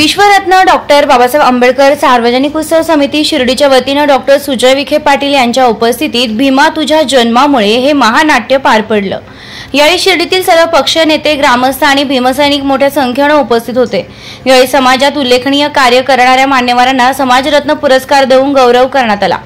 विश्वरत्न doctor Babasaheb Ambedkar सार्वजनिक उत्सव समिती शिर्डीच्या वतीने डॉक्टर सुजय विखे पाटील यांच्या उपस्थितीत भीमा तुझ्या जन्मामुळे हे महानाट्य पार पडलं। यावेळी शिर्डीतील सर्व पक्षीय नेते, ग्रामस्थ आणि भीमसैनिक मोठ्या संख्येने उपस्थित होते। यावेळी समाजात उल्लेखनीय कार्य करणाऱ्या मान्यवरांना समाजरत्न पुरस्कार देऊन गौरव करण्यात आला।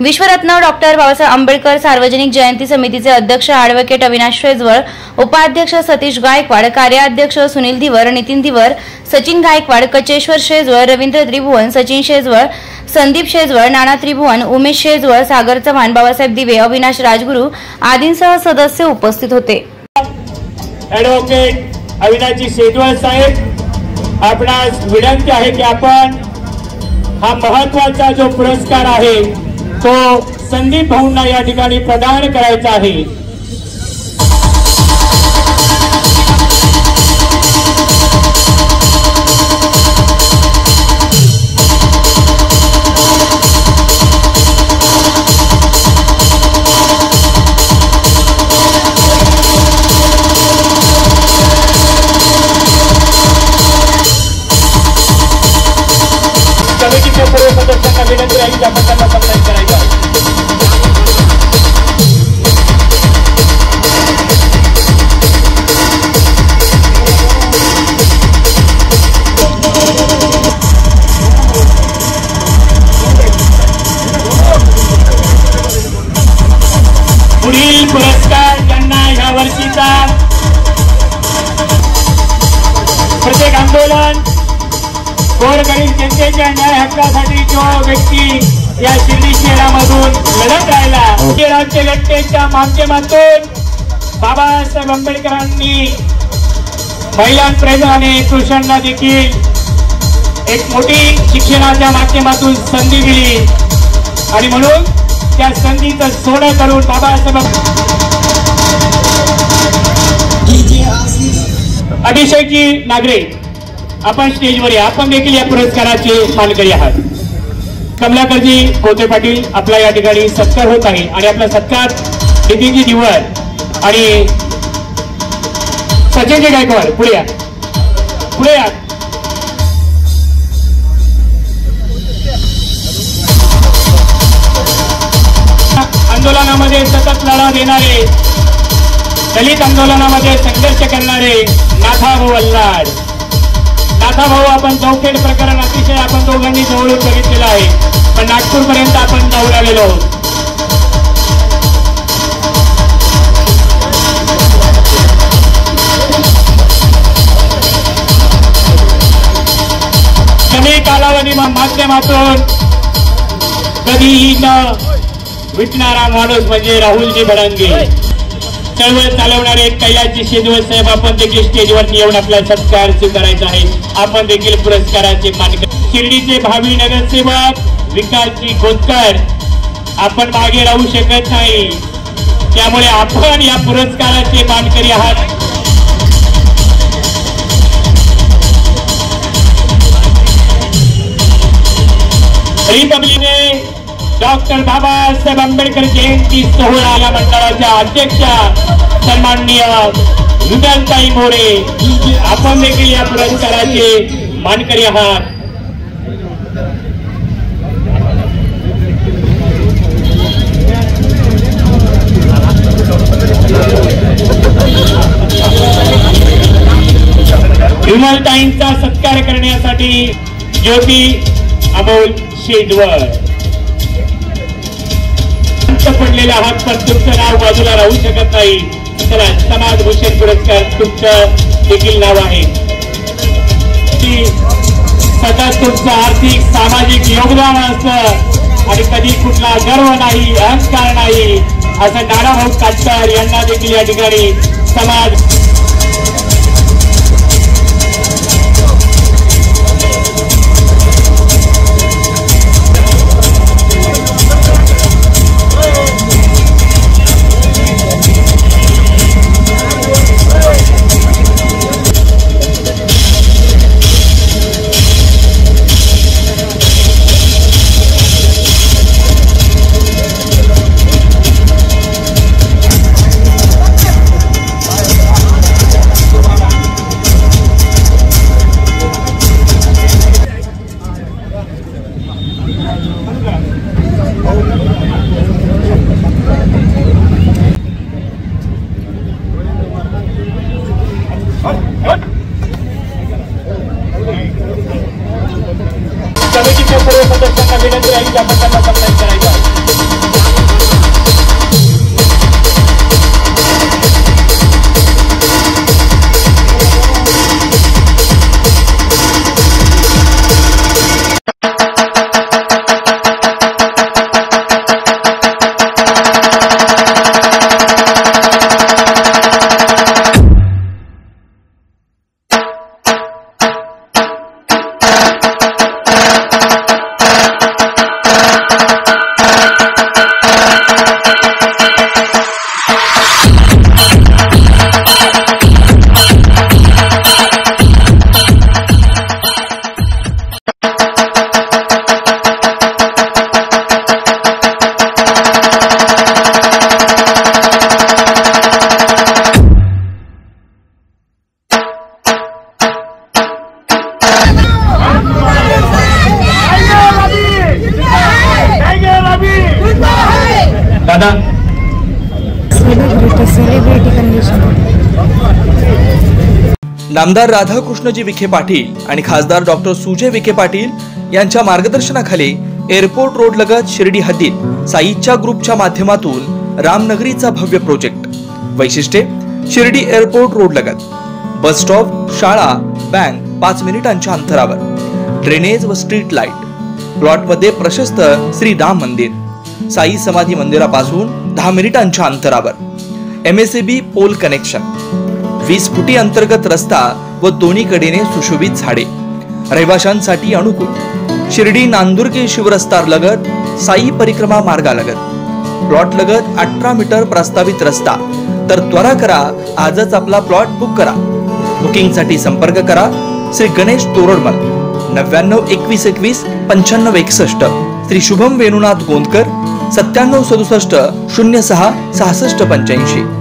विश्वरत्न डॉक्टर बाबासाहेब आंबेडकर सार्वजनिक जयंती समितीचे अध्यक्ष ॲडव्होकेट अविनाश शेजवळ, उपाध्यक्ष सतीश गायकवाड, कार्याध्यक्ष सुनील धिवर, नितीन धिवर, सचिन गायकवाड, कचेश्वर शेजवळ, रवींद्र त्रिभुवन, सचिन शेजवळ, संदीप शेजवळ, नाना त्रिभुवन, उमेश शेजवळ, सागर चव्हाण, बाबासाहेब दिवे, अविनाश राजगुरू आदींसह सदस्य उपस्थित होते। ॲडव्होकेट अविनाश शेजवळ साहेब, आपणास विनंती आहे की आपण हा महत्त्वाचा जो पुरस्कार आहे तो संदीप भाऊंना या ठिकाणी प्रदान करायचा आहे। कमिटीच्या सर्व सदस्यांना विनंती आहे की आपण त्यांना सन्मान करायचा आहे। पुढील पुरस्कार ज्यांना ह्या वर्षीचा प्रत्येक आंदोलन गोरगरीब जनतेच्या न्याय हक्कासाठी जो व्यक्ती या शिर्डी शहरामधून लढत राहिला, राज्यघटनेच्या माध्यमातून बाबासाहेब आंबेडकरांनी महिलांपर्यंत आणि पुरुषांना देखील एक मोठी शिक्षणाच्या माध्यमातून संधी दिली आणि म्हणून त्या संधीचं सोनं करून बाबासाहेब अभिषेकजी नागरे आपण स्टेजवर या, आपण देखील या पुरस्काराचे मानकरी आहात। कमलाकरजी कोते पाटील आपला या ठिकाणी सत्कार होत आहे आणि आपला सत्कार नितीनजी धिवर आणि सचिनजी गायकवाड पुढे या, पुढे या। आंदोलनामध्ये सतत लढा देणारे, दलित आंदोलनामध्ये संघर्ष करणारे नाथाभाऊ अल्लाड, नाथाभाऊ आपण चौखेड प्रकरण अतिशय आपण दोघांनी जवळून बघितलेलं आहे, पण नागपूर पर्यंत आपण जाऊन आलेलो आहोत। कमी कालावधी माध्यमातून कधीही न विटणारा माणूस म्हणजे राहुलजी भडंगे, चळवळ चालवणारे कैलासजी शेजवळ साहेब, आपण देखील स्टेजवरती येऊन आपला सत्कार स्वीकारायचा आहे। आपण देखील पुरस्काराचे मानकरी, शिर्डीचे भावी नगरसेवक विकासजी खोतकर, आपण मागे राहू शकत नाही, त्यामुळे आपण या पुरस्काराचे मानकरी आहात। रिपब्लिकने डॉक्टर बाबासाहेब आंबेडकर जयंती सोहळा या मंडळाच्या अध्यक्षा सन्माननीय विद्याताई मोरे, आपण देखील या पुरस्काराचे मानकरी आहात। विमलताईंचा सत्कार करण्यासाठी ज्योती अमोल शेजवळ पडलेले आहात, पण तुमचं नाव बाजूला राहू शकत नाही। चला, समाजभूषण पुरस्कार तुमचं देखील नाव आहे। सतत तुमचं आर्थिक सामाजिक योगदान असतं आणि कधी कुठला गर्व नाही, अहंकार नाही, असं नानाभाऊ काटकर यांना देखील या ठिकाणी समाज लाईनच्या पट्ट्याला सप्लाय करायचा. दादा नामदार राधाकृष्णजी विखे पाटील आणि खासदार डॉक्टर सुजय विखे पाटील यांच्या मार्गदर्शनाखाली एअरपोर्ट रोड लगत शिर्डी हद्दीत साईच्या ग्रुपच्या माध्यमातून रामनगरीचा भव्य प्रोजेक्ट. वैशिष्ट्ये शिर्डी एअरपोर्ट रोड लगत बस स्टॉप, शाळा, बँक 5 मिनिटांच्या अंतरावर, ड्रेनेज व स्ट्रीट लाईट. प्लॉटमध्ये प्रशस्त श्री राम मंदिर, साई समाधी मंदिरापासून 10 मिनिटांच्या अंतरावर, MSAB पोल कनेक्शन, 20 फुटी अंतर्गत रस्ता व दोन्ही कडेने सुशोभित झाडे. रहिवाशांसाठी अनुकूल. शिर्डी नांदुर्गे शिवरस्ता लगत साई परिक्रमा मार्गालगत. प्लॉट लगत 18 मीटर प्रस्तावित रस्ता. तर त्वरा करा, आजच आपला प्लॉट बुक करा. बुकिंगसाठी संपर्क करा श्री गणेश तोरडमल 99 21 21 95 61, श्री शुभम वेणुनाथ गोंदकर 97 67 06 66 85.